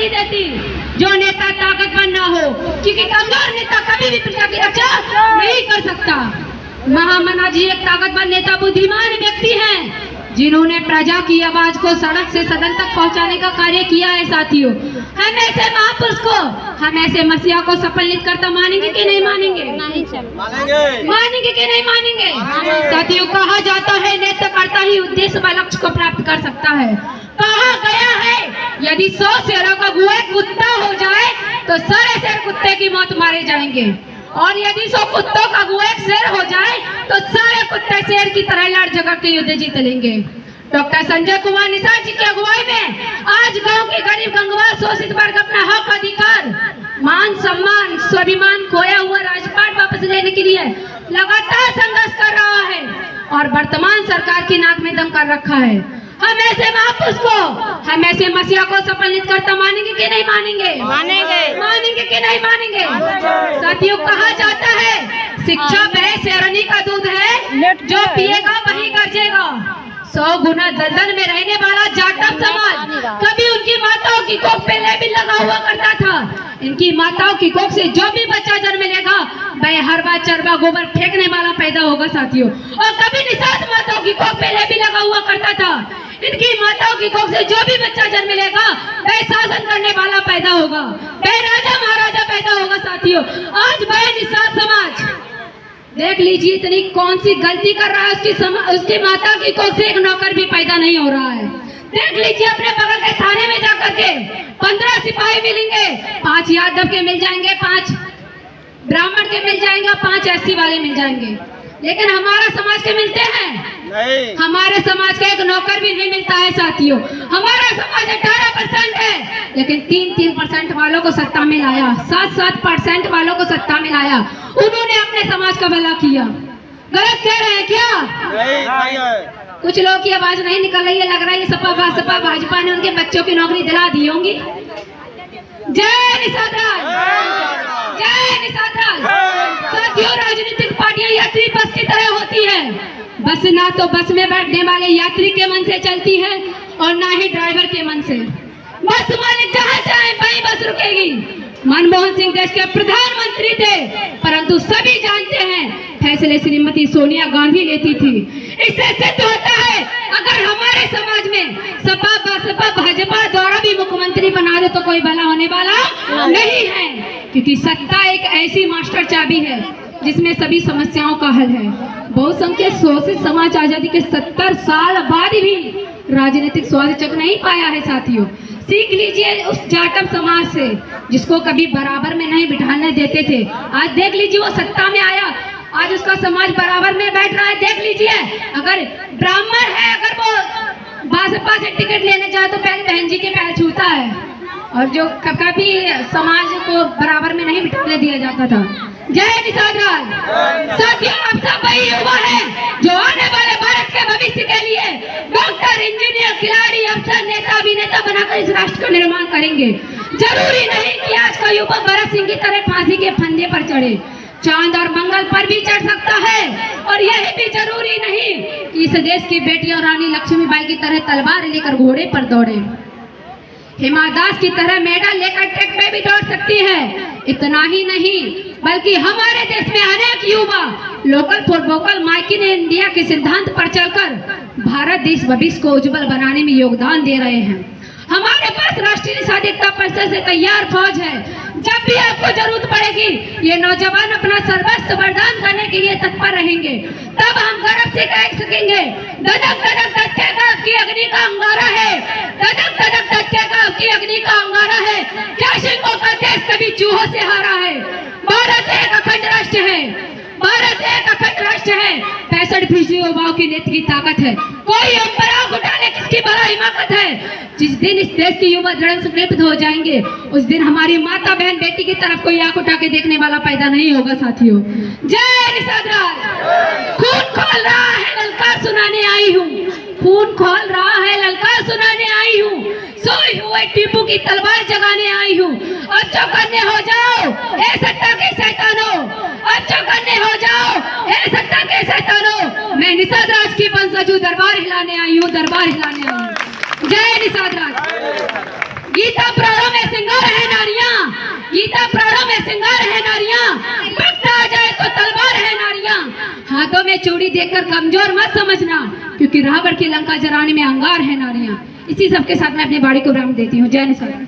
नहीं देती जो नेता ताकतवर ना हो, क्योंकि कमजोर नेता कभी भी प्रजा की रक्षा नहीं कर सकता। महामना जी एक ताकतवर नेता, बुद्धिमान व्यक्ति हैं जिन्होंने प्रजा की आवाज को सड़क से सदन तक पहुंचाने का कार्य किया है। साथियों, हम ऐसे महापुरुष को, हम ऐसे मसीहा को सफलित करता मानेंगे कि नहीं मानेंगे? मानेंगे कि नहीं मानेंगे? साथियों, कहा जाता है नेतृत्वकर्ता ही उद्देश्य व लक्ष्य को प्राप्त कर सकता है। कहा गया है यदि 100 शेरों का गुआ कुत्ता हो जाए तो सारे शेर कुत्ते की मौत मारे जाएंगे, और यदि 100 कुत्तों का गुआ एक शेर हो जाए तो सारे कुत्ते शेर की तरह लड़ झगड़ के युद्ध जीत लेंगे। डॉक्टर संजय कुमार निषाद जी की अगुवाई में आज गांव के गरीब गंगवार शोषित वर्ग अपना हक, अधिकार, मान सम्मान, स्वाभिमान खोया हुआ राजपाट वापस लेने के लिए लगातार संघर्ष कर रहा है और वर्तमान सरकार की नाक में दम कर रखा है। हम ऐसे महापुरुष को, हम ऐसे मसीहा को सफलित करता मानेंगे कि नहीं मानेंगे? मानेंगे कि नहीं मानेंगे? साथियों, कहा जाता है शिक्षा वह शेरनी का दूध है जो पिएगा वही गरजेगा। 100 गुना दलदल में रहने वाला जाटव समाज कभी उनकी माताओं की कोख पे लेबिल लगा हुआ करता था। इनकी माताओं की कोख से जो भी बच्चा जन्म लेगा वह हरवा चरवा गोबर फेंकने वाला पैदा होगा। साथियों, और कभी निषाद माताओं की कोख पे लेबिल लगा हुआ करता था। इनकी माताओं की कोख से जो भी बच्चा जन्म लेगा वह शासन करने वाला पैदा होगा, वह राजा महाराजा पैदा होगा। साथियों, आज वह निषाद समाज देख लीजिए इतनी कौन सी गलती कर रहा है। उसकी माता की कोख से एक नौकर भी पैदा नहीं हो रहा है। देख लीजिए अपने बगल के थाने में जाकर के 15 सिपाही मिलेंगे, 5 यादव के मिल जाएंगे, 5 ब्राह्मण के मिल जाएंगे, 5 SC वाले मिल जाएंगे, लेकिन हमारा समाज के मिलते हैं नहीं। हमारे समाज का एक नौकर भी नहीं मिलता है। साथियों, हमारा समाज 18% है, लेकिन 3% वालों को सत्ता में लाया, 7% वालों को सत्ता में लाया। उन्होंने अपने समाज का भला किया। गलत कह रहे हैं क्या? नहीं। कुछ लोगों की आवाज नहीं निकल रही है, लग रहा है ये सपा भाजपा ने उनके बच्चों की नौकरी दिला दी होंगी। जय निषाद राज, जय निषाद राज। साथियों, राजनीतिक पार्टियां यात्री बस की तरह होती है। बस ना तो बस में बैठने वाले यात्री के मन से चलती है और ना ही ड्राइवर के मन से। बस मालिक जहाँ चाहे वहीं बस रुकेगी। मनमोहन सिंह देश के प्रधानमंत्री थे, परंतु सभी जानते हैं फैसले श्रीमती सोनिया गांधी लेती थी। इससे सिद्ध होता है अगर हमारे समाज में सपा बसपा भाजपा द्वारा भी मुख्यमंत्री बना दे तो कोई भला होने वाला नहीं है, क्योंकि सत्ता एक ऐसी मास्टर चाबी है जिसमें सभी समस्याओं का हल है। बहुसंख्यक शोषित समाज आजादी के 70 साल बाद भी राजनीतिक स्वाद चख नहीं पाया है। साथियों, सीख लीजिए उस जाटव समाज से जिसको कभी बराबर में नहीं बिठाने देते थे। आज देख लीजिए वो सत्ता में आया, आज उसका समाज बराबर में बैठ रहा है। देख लीजिए, अगर ब्राह्मण है, अगर वो भाजपा से टिकट लेने जाए तो पहले बहन जी के पैर छूता है, और जो कभी समाज को बराबर में नहीं बिठाने दिया जाता था। जय निषाद राज। साथियों, आप सब वही युवा है जो आने वाले भारत के भविष्य के लिए डॉक्टर, इंजीनियर, खिलाड़ी, अफसर, नेता, अभिनेता बनाकर इस राष्ट्र का निर्माण करेंगे। जरूरी नहीं कि आज का युवा भगत सिंह की तरह फांसी के फंदे पर चढ़े, चांद और मंगल पर भी चढ़ सकता है। और यह भी जरूरी नहीं कि इस देश की बेटियां रानी लक्ष्मीबाई की तरह तलवार लेकर घोड़े पर दौड़े। हिमा दास की तरह मेडल लेकर ट्रैक पे भी दौड़ सकती है। इतना ही नहीं, बल्कि हमारे देश में अनेक युवा local for vocal, make in India के सिद्धांत पर चलकर भारत देश भविष्य को उज्जवल बनाने में योगदान दे रहे हैं। हमारे पास राष्ट्रीय निषाद एकता परिषद से तैयार फौज है। जब भी आपको जरूरत पड़ेगी ये नौजवान अपना सर्वस्व बलिदान करने के लिए तत्पर रहेंगे। तब हम गर्व से कह सकेंगे, धधक धधक धधकेगा आपकी अग्नि का अंगारा है, धधक धधक धधकेगा आपकी अग्नि का अंगारा है। क्या सिंहों का देश कभी चूहों से हारा है? भारत एक अखंड राष्ट्र है, भारत एक अखंड राष्ट्र है। 65% युवाओं की नेत्र की ताकत है। कोई हम पर आंख उठा ले किसकी बड़ा हिमाकत है। जिस दिन इस देश की युवा दृढ़ संकल्पित हो जाएंगे उस दिन हमारी माता बहन बेटी की तरफ कोई आंख उठा के देखने वाला पैदा नहीं होगा। साथियों, जय निषाद राज। खून खोल रहा है ललकार सुनाने आई हूँ, खून खोल रहा है ललकार सुनाने आई हूँ, सोई हुए टीपू की तलवार जगाने आई हूँ। अब चौकन्ने हो जाओ ए सत्ता के शैतानों, अब चौकन्ने हो जाओ ए सत्ता के शैतानों। मैं निषाद राज की वंशजू दरबार हिलाने आई हूँ, दरबार हिलाने आई हूँ। जय निषाद राज। गीता प्राणों में श्रृंगार है नारियां, गीता प्राणों में श्रृंगार है नारियां, वक्त आ जाए तो तलवार है नारियां। हाथों में चूड़ी देखकर कमजोर मत समझना, क्योंकि रावण की लंका जराने में अंगार है नारियां। इसी सब के साथ मैं अपनी बाड़ी को विराम देती हूँ। जय निशान।